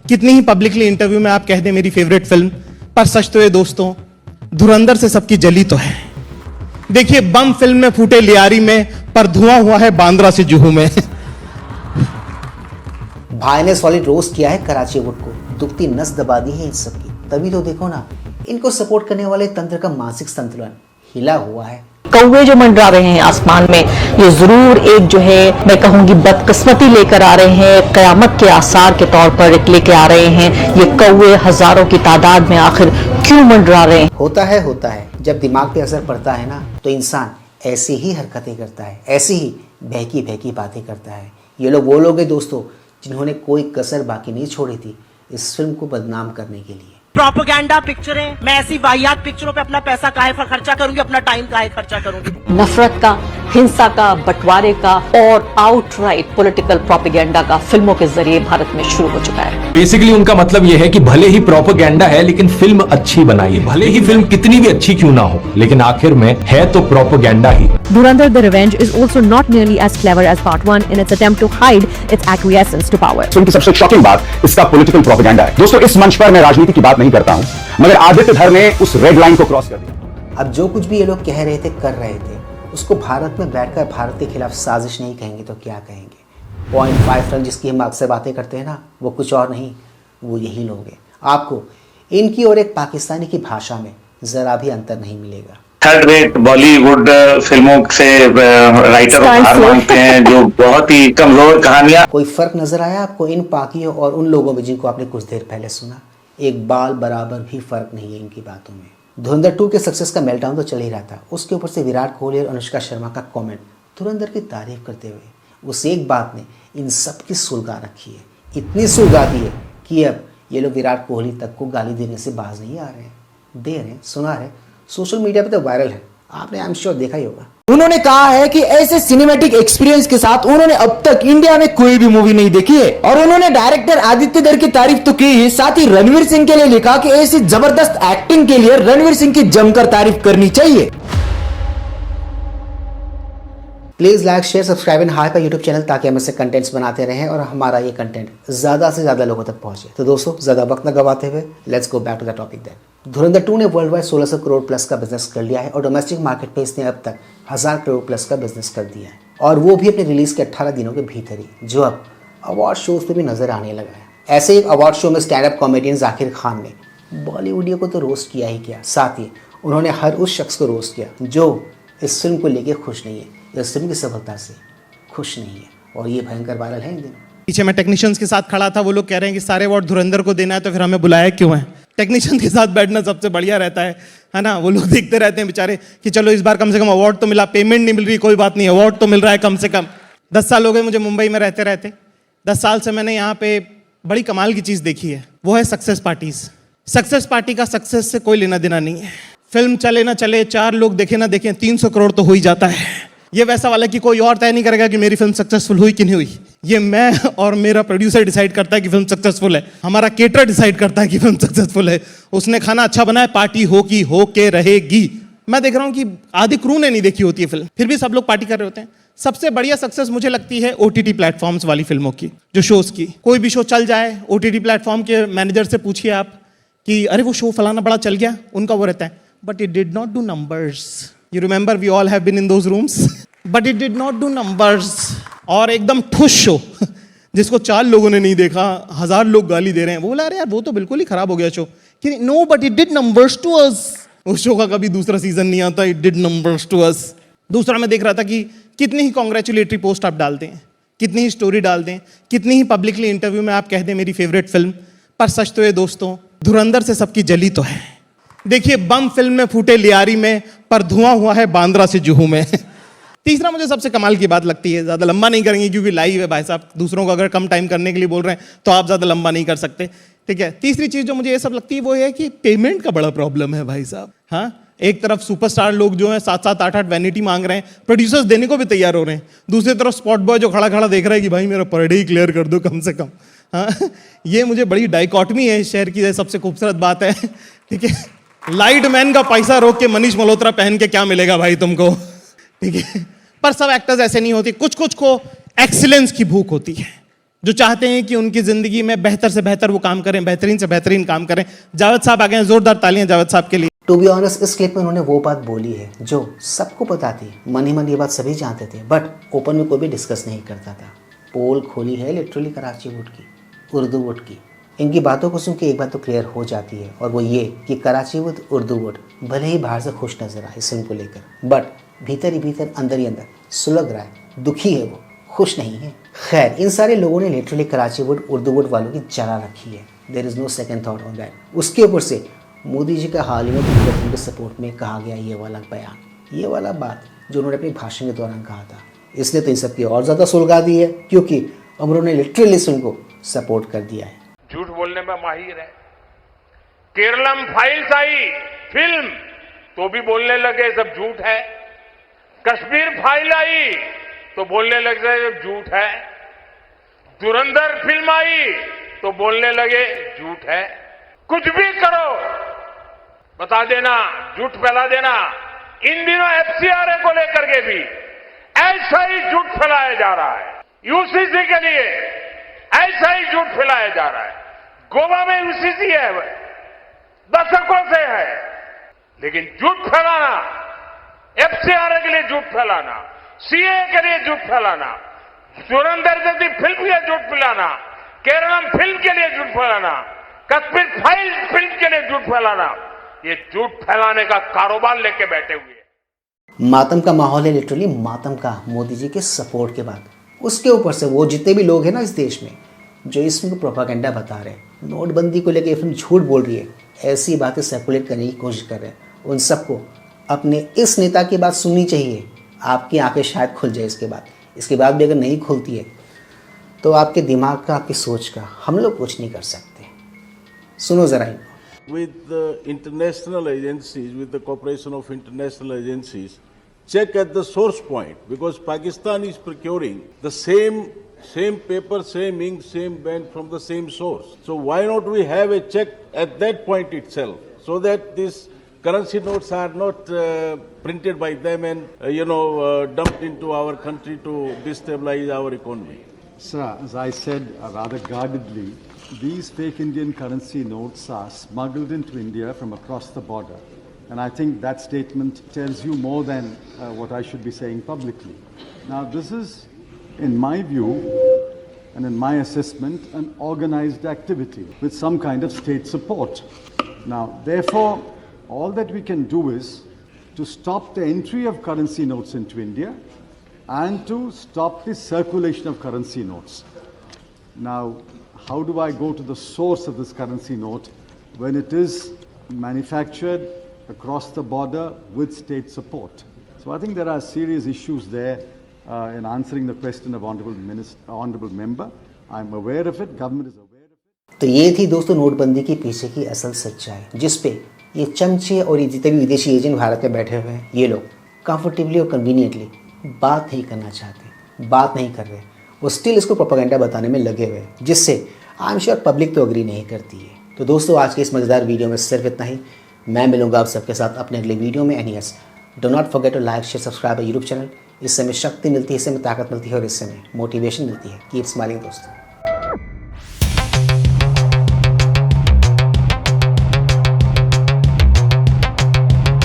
कितनी ही publicly interview में आप कह दें मेरी फेवरेट फिल्म, पर सच तो ये दोस्तों धुरंधर से सबकी जली तो है। देखिए बम फिल्म में फूटे लियारी में, पर धुआं हुआ है बांद्रा से जुहू में। भाई ने सॉलिड रोस्ट किया है कराची वुड को, दुखती नस दबा दी है इन सबकी। तभी तो देखो ना, इनको सपोर्ट करने वाले तंत्र का मानसिक संतुलन हिला हुआ है। कौवे जो मंडरा रहे हैं आसमान में, ये जरूर एक जो है मैं कहूंगी बदकिस्मती लेकर आ रहे हैं, कयामत के आसार के तौर पर एक लेके आ रहे हैं। ये कौवे हजारों की तादाद में आखिर क्यों मंडरा रहे हैं? होता है जब दिमाग पे असर पड़ता है ना, तो इंसान ऐसी ही हरकतें करता है, ऐसी ही बहकी बहकी बातें करता है। ये लोग वो लोग हैं दोस्तों जिन्होंने कोई कसर बाकी नहीं छोड़ी थी इस फिल्म को बदनाम करने के लिए। प्रोपेगेंडा पिक्चरें, मैं ऐसी वाहियात पिक्चरों पे अपना पैसा काहे खर्चा करूंगी, अपना टाइम काहे खर्चा करूंगी। नफरत का, हिंसा का, बंटवारे का और आउटराइट पॉलिटिकल प्रोपेगेंडा का फिल्मों के जरिए भारत में शुरू हो चुका है। बेसिकली उनका मतलब यह है कि भले ही प्रोपेगेंडा है लेकिन फिल्म अच्छी बनाइए, भले ही फिल्म कितनी भी अच्छी क्यों ना हो, लेकिन आखिर में है तो propaganda he. Dhurandhar The Revenge is also not nearly as clever as Part 1 in its attempt to hide its acquiescence to power. Film की सबसे शॉकिंग बात इसका पॉलिटिकल प्रोपेगेंडा है। दोस्तों इस मंच पर मैं राजनीति की बात नहीं करता हूं, मगर आदित्य धर ने उस रेड लाइन को क्रॉस कर दिया। अब जो कुछ भी ये लोग कह रहे थे, कर रहे थे, उसको भारत में बैठकर भारत के खिलाफ साजिश नहीं कहेंगे तो क्या कहेंगे। 0.5 रन जिसकी हम अक्सर बातें करते हैं ना, वो कुछ और नहीं, वो यही लोग हैं। आपको इनकी और एक पाकिस्तानी की भाषा में जरा भी अंतर नहीं मिलेगा। थर्ड रेट बॉलीवुड फिल्मों से राइटर हार मांगते हैं, जो बहुत ही कमजोर कहानियां। कोई फर्क नजर आया आपको इन पाकियों और उन लोगों में जिनको आपने कुछ देर पहले सुना? एक बाल बराबर भी फर्क नहीं है इनकी बातों में। धुरंधर 2 के सक्सेस का मेल्टडाउन तो चल ही रहा था, उसके ऊपर से विराट कोहली और अनुष्का शर्मा का कमेंट धुरंधर की तारीफ करते हुए उस एक बात ने इन सब की सुलगा रखी है, इतनी सुलगा दी है कि अब ये लोग विराट कोहली तक को गाली देने से बाज नहीं आ रहे हैं। दे रहे हैं, सुना रहे, सोशल मीडिया पे तो वायरल है, आपने आई एम श्योर देखा ही होगा। उन्होंने कहा है कि ऐसे सिनेमैटिक एक्सपीरियंस के साथ उन्होंने अब तक इंडिया में कोई भी मूवी नहीं देखी है। और उन्होंने डायरेक्टर आदित्य धर की तारीफ तो की ही, साथ ही रणवीर सिंह के लिए लिखा कि ऐसी जबरदस्त एक्टिंग के लिए रणवीर सिंह की जमकर तारीफ करनी चाहिए। Please like, share, subscribe and high पर यूट्यूब चैनल, ताकि हम इससे कंटेंट्स बनाते रहें और हमारा ये कंटेंट ज्यादा से ज्यादा लोगों तक पहुंचे। तो दोस्तों ज्यादा वक्त न गवाते हुए let's go back to the topic then. Dhurandhar 2 ने वर्ल्ड वाइड 1600 करोड़ प्लस का बिजनेस कर लिया है और डोमेस्टिक मार्केट पे इसने अब तक 1000 करोड़ प्लस का बिजनेस कर दिया है, और वो भी अपने रिलीज के 18 दिनों के भीतर ही, जो अब अवार्ड शोज पे भी नजर आने लगा है। ऐसे ही अवार्ड शो में stand up comedian Zakir Khan ने बॉलीवुडियो को तो रोस्ट किया ही किया, साथ ही उन्होंने हर उस शख्स को रोस्ट किया जो इस फिल्म को लेकर खुश नहीं है, इस फिल्म की सफलता से खुश नहीं है, और ये भयंकर वायरल है इन दिनों। पीछे मैं टेक्नीशियंस के साथ खड़ा था, वो लोग कह रहे हैं कि सारे अवार्ड धुरंधर को देना है, तो फिर हमें बुलाया क्यों है? टेक्नीशियन के साथ बैठना सबसे बढ़िया रहता है ना। वो लोग देखते रहते हैं बेचारे कि चलो इस बार कम से कम अवार्ड तो मिला, पेमेंट नहीं मिल रही कोई बात नहीं, अवार्ड तो मिल रहा है कम से कम। 10 साल हो गए मुझे मुंबई में रहते रहते। 10 साल से मैंने यहाँ पे बड़ी कमाल की चीज़ देखी है, वो है सक्सेस पार्टीज। सक्सेस पार्टी का सक्सेस से कोई लेना देना नहीं है। फिल्म चले ना चले, 4 लोग देखे ना देखें, 300 करोड़ तो हो ही जाता है। ये वैसा वाला कि कोई और तय नहीं करेगा कि मेरी फिल्म सक्सेसफुल हुई कि नहीं हुई। ये मैं और मेरा प्रोड्यूसर डिसाइड करता है कि फिल्म सक्सेसफुल है, हमारा केटर डिसाइड करता है कि फिल्म सक्सेसफुल है। उसने खाना अच्छा बनाया, पार्टी होगी, हो के रहेगी। मैं देख रहा हूँ कि आधी क्रू ने नहीं देखी होती है फिल्म, फिर भी सब लोग पार्टी कर रहे होते हैं। सबसे बढ़िया सक्सेस मुझे लगती है OTT प्लेटफॉर्म्स वाली फिल्मों की, जो शोज की। कोई भी शो चल जाए, OTT प्लेटफॉर्म के मैनेजर से पूछिए आप कि अरे वो शो फलाना बड़ा चल गया, उनका वो रहता है, but it did not do numbers. You remember we all have been in those rooms, but it did not do numbers. और एकदम ठुस शो जिसको 4 लोगों ने नहीं देखा, 1000 लोग गाली दे रहे हैं, वो बोला अरे यार वो तो बिल्कुल ही खराब हो गया शो। कि no but it did numbers to us. उस शो का कभी दूसरा सीजन नहीं आता, it did numbers to us. दूसरा मैं देख रहा था कि कितनी ही कॉन्ग्रेचुलेटरी पोस्ट आप डालते हैं, कितनी ही स्टोरी डालते हैं, कितनी ही पब्लिकली इंटरव्यू में आप कह दें मेरी फेवरेट फिल्म, पर सच तो ये दोस्तों धुरंधर से सबकी जली तो है। देखिए बम फिल्म में फूटे लियारी में, पर धुआं हुआ है बांद्रा से जुहू में। तीसरा मुझे सबसे कमाल की बात लगती है, ज़्यादा लंबा नहीं करेंगे क्योंकि लाइव है भाई साहब, दूसरों को अगर कम टाइम करने के लिए बोल रहे हैं तो आप ज़्यादा लंबा नहीं कर सकते, ठीक है। तीसरी चीज़ जो मुझे ये सब लगती है वो है कि पेमेंट का बड़ा प्रॉब्लम है भाई साहब। हाँ, एक तरफ सुपरस्टार लोग जो हैं 7-7, 8-8 वैनिटी मांग रहे हैं, प्रोड्यूसर्स देने को भी तैयार हो रहे हैं। दूसरी तरफ स्पॉट बॉय जो खड़ा खड़ा देख रहा है कि भाई मेरा पर डे ही क्लियर कर दो कम से कम। हाँ, ये मुझे बड़ी डाइकॉटमी है इस शहर की, सबसे खूबसूरत बात है, ठीक है। लाइट मैन का पैसा रोक के मनीष मल्होत्रा पहन के क्या मिलेगा भाई तुमको, ठीक है। पर सब एक्टर्स ऐसे नहीं होते, कुछ कुछ को एक्सीलेंस की भूख होती है, जो चाहते हैं कि उनकी जिंदगी में बेहतर से बेहतर वो काम करें, बेहतरीन से बेहतरीन काम करें। जावेद साहब आ गए हैं, जोरदार तालियां जावेद साहब के लिए। टू बी ऑनेस्ट, इस क्लिप में उन्होंने वो बात बोली है जो सबको पता थी, मन ही मन ये बात सभी जानते थे, बट ओपन में कोई भी डिस्कस नहीं करता था। पोल खोली है लिटरली कराची वुड की, उर्दू वुड की। इनकी बातों को सुन के एक बात तो क्लियर हो जाती है, और वो ये कि कराची वुड, उर्दू वुड भले ही बाहर से खुश नजर आए इस फिल्म को लेकर, बट भीतर ही भीतर, अंदर ही अंदर सुलग रहा है, दुखी है, वो खुश नहीं है। खैर, इन सारे लोगों ने literally Karachi wood, Urdu wood वालों की जला रखी है। There is no second thought on that. उसके ऊपर से मोदी जी का हाल ही में फिल्म के सपोर्ट में कहा गया ये वाला बयान, ये वाला बात जो उन्होंने अपने भाषण के दौरान कहा था, इसने तो इन सब की और ज़्यादा सुलगा दी है, क्योंकि उन्होंने लिटरली इस फिल्म को सपोर्ट कर दिया है। झूठ बोलने में माहिर है। केरलम फाइल्स आई फिल्म तो भी बोलने लगे सब झूठ है। कश्मीर फाइल आई तो बोलने लगे सब झूठ है। धुरंधर फिल्म आई तो बोलने लगे झूठ है। कुछ भी करो, बता देना, झूठ फैला देना। इन दिनों एफसीआरए को लेकर के भी ऐसा ही झूठ फैलाया जा रहा है। यूसीसी के लिए ऐसा ही झूठ फैलाया जा रहा है। गोवा में यूसीसी है, दशकों से है, लेकिन झूठ फैलाना, एफसीआरए के लिए झूठ फैलाना, सीए के लिए झूठ फैलाना, धुरंधर जैसी फिल्म के लिए झूठ फैलाना, केरलम फिल्म के लिए झूठ फैलाना, कश्मीर फाइल फिल्म के लिए झूठ फैलाना, ये झूठ फैलाने का कारोबार लेके बैठे हुए हैं। मातम का माहौल है, लिटरली मातम का, मोदी जी के सपोर्ट के बाद। उसके ऊपर से वो जितने भी लोग हैं ना इस देश में जो इस फिल्म को प्रोपागेंडा बता रहे हैं, नोटबंदी को लेकर ये फिल्म झूठ बोल रही है, ऐसी बातें सर्कुलेट करने की कोशिश कर रहे हैं, उन सबको अपने इस नेता की बात सुननी चाहिए। आपकी आंखें शायद खुल जाए इसके बाद भी अगर नहीं खुलती है तो आपके दिमाग का, आपकी सोच का हम लोग कुछ नहीं कर सकते। सुनो जरा। With the international agencies, with the cooperation of international agencies, check at the source point, because Pakistan is procuring the same paper, same ink, same pen from the same source. So why not we have a check at that point itself, so that these currency notes are not printed by them and dumped into our country to destabilize our economy. Sir, as I said rather guardedly, these fake Indian currency notes are smuggled into India from across the border. And I think that statement tells you more than what I should be saying publicly. Now, this is, in my view and in my assessment, an organized activity with some kind of state support. Now, therefore, all that we can do is to stop the entry of currency notes into India and to stop the circulation of currency notes. Now, how do I go to the source of this currency note when it is manufactured across the border with state support? So I think there are serious issues there in answering the question of honorable member. I'm aware of it. Government is aware of it. तो ये थी दोस्तों नोटबंदी के पीछे की असल सच्चाई, जिस पे ये चमचे और ये जितने भी विदेशी एजेंट भारत में बैठे हुए हैं, ये लोग कंफर्टेबली और कन्वीनियंटली बात नहीं करना चाहते, बात नहीं कर रहे, वो स्टिल इसको प्रोपेगेंडा बताने में लगे हुए हैं, जिससे आई एम श्योर पब्लिक तो एग्री नहीं करती है। तो दोस्तों, आज के इस मज़ेदार वीडियो में सिर्फ इतना ही। मैं मिलूंगा आप सबके साथ अपने अगले वीडियो में। And yes, do not forget to like, share, subscribe YouTube channel. इससे हमें शक्ति मिलती है, इससे हमें ताकत मिलती है और इससे हमें मोटिवेशन मिलती है। कीप स्माइलिंग दोस्तों।